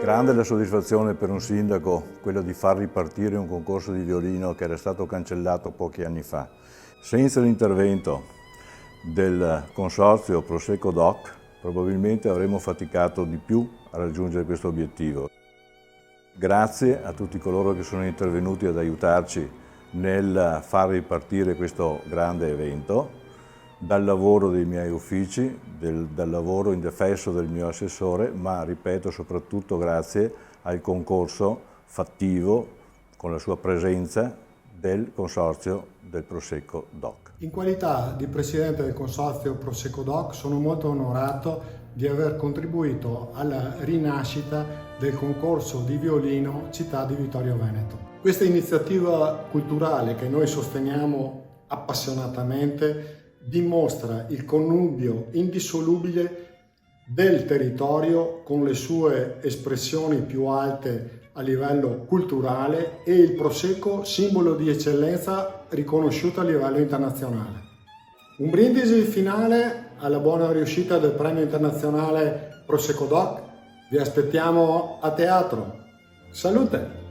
Grande la soddisfazione per un sindaco, quella di far ripartire un concorso di violino che era stato cancellato pochi anni fa. Senza l'intervento del consorzio Prosecco Doc, probabilmente avremmo faticato di più a raggiungere questo obiettivo. Grazie a tutti coloro che sono intervenuti ad aiutarci nel far ripartire questo grande evento, dal lavoro dei miei uffici, dal lavoro indefesso del mio assessore, ma ripeto soprattutto grazie al concorso fattivo con la sua presenza del consorzio del Prosecco Doc. In qualità di presidente del consorzio Prosecco Doc sono molto onorato di aver contribuito alla rinascita del concorso di violino Città di Vittorio Veneto. Questa iniziativa culturale che noi sosteniamo appassionatamente dimostra il connubio indissolubile del territorio con le sue espressioni più alte a livello culturale e il Prosecco simbolo di eccellenza riconosciuto a livello internazionale. Un brindisi finale alla buona riuscita del premio internazionale Prosecco Doc. Vi aspettiamo a teatro. Salute!